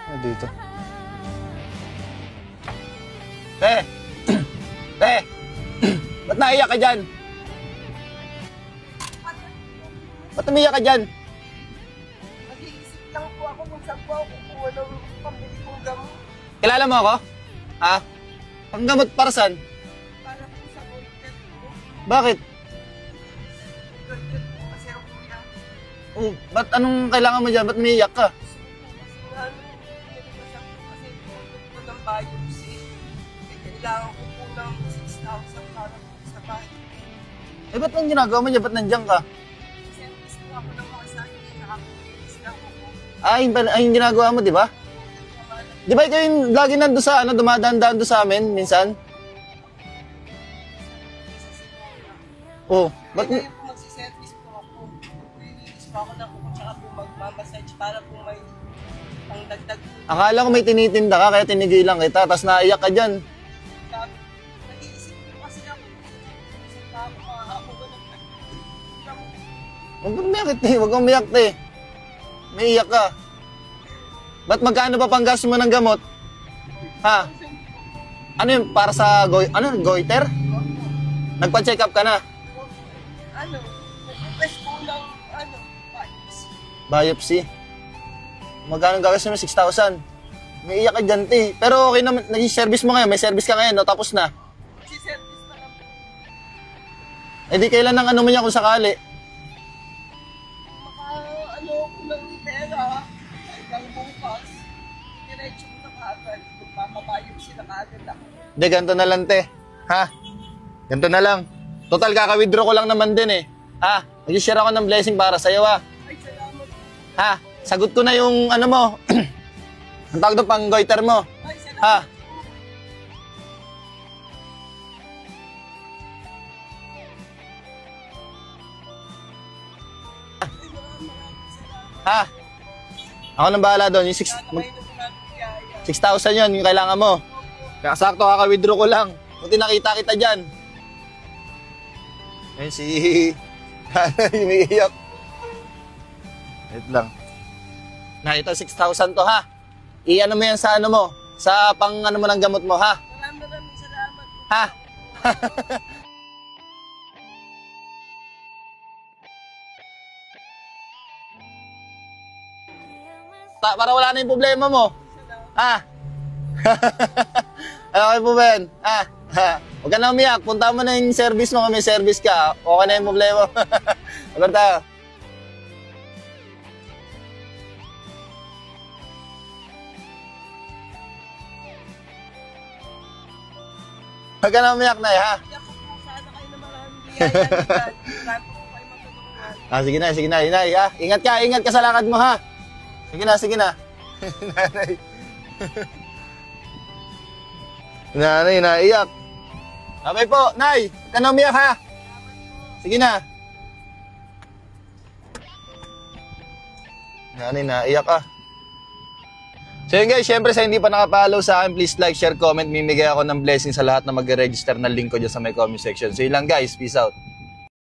Ano dito? Te! Te! Ba't naiyak ka dyan? Ba't umiyak ka dyan? Nag-iisip lang po ako kung saan po ako kukuha ng pambili kong gamot. Kilala mo ako? Ha? Panggamot para saan? Para po sa goiter po. Bakit? Goiter po kasi ako kuya. Oh, ba't anong kailangan mo dyan? Ba't umiiyak ka? Kasi nga niligasan po kasi po ng biopsy. Kailangan ko po ng 6,000 para po sa bahay. Eh, ba't ang ginagawa mo dyan? Ba't nandiyan ka? Service po ako ng mga sa'yo. Nakapagpilis lang ako po. Ay, yung ginagawa mo, di ba? Di ba ikaw yung lagi nando sa, dumadaan-daan doon sa amin, minsan? Oh, ba't... Ngayon po magsiservice po ako. Lilinis po ako na po tsaka po magmamassage para po may pangdagdag po. Akala ko may tinitinda ka, kaya tinigilan kita, tapos naiyak ka dyan. Nag-iisip ko kasi ako. Isip pa ako makakakuha ng gamot. Huwag kang umiyak, te. Huwag kang umiyak, te. May iyak ka. Ba't magkano pa pang gasto mo ng gamot? Ha? Ano yun? Para sa goiter? Nagpa-check up ka na? Nag-request po ng biopsy. Biopsy? Magkano gagastos mo? 6,000. May iyak ka dyan, te. Pero okay naman, naging service mo ngayon. May service ka ngayon, no? Tapos na. Magsiservice na lang po. Eh di kailan ang ano mo niya kung sakali? Ko ng pera. Hanggang bukas. Diretso ko na kaagad. Magpapabiopsy na kaagad ako. Hindi, ganito na lang, te. Ha? Ganito na lang. Total, kaka-withdraw ko lang naman din, eh. Ha? Mag-share ako ng blessing para sa'yo, ha? Ay, salamat. Ha? Sagot ko na yung ano mo. Ang tawag doon, pang goiter mo. Ay, salamat. Ha? Ha? Ako nang bahala doon. Yung 6,000 yun, yung kailangan mo. Kaya sakto, kaka-withdraw ko lang. Buti nakita kita dyan. Ayun si... umiiyak. Wait lang. Na, ito 6,000 to, ha? I-ano mo yan sa ano mo? Sa pang ano mo ng gamot mo, ha? Maraming salamat. Ha? Para wala na yung problema mo. Ha? Okay po, Ben. Ha? Huwag ka na umiyak. Punta mo na yung service mo. Kung may service ka, okay na yung problema. Abar tayo. Huwag ka na umiyak, Nay, ha? Iyak ko po sana kayo na maraming biyaya. Marami po kayo matutulungan. Sige na, Nay, ha? Ingat ka sa lakad mo, ha? Sige na. Nanay. Nanay, naiyak. Sabay po, Nay, huwag ka na umiyak, ha? Sige na. Nanay, naiyak, ha? So yun guys, syempre sa hindi pa nakapollow sa akin, please like, share, comment. Mimigay ako ng blessing sa lahat na mag-register ng link ko dyan sa may comment section. So yun lang guys, peace out.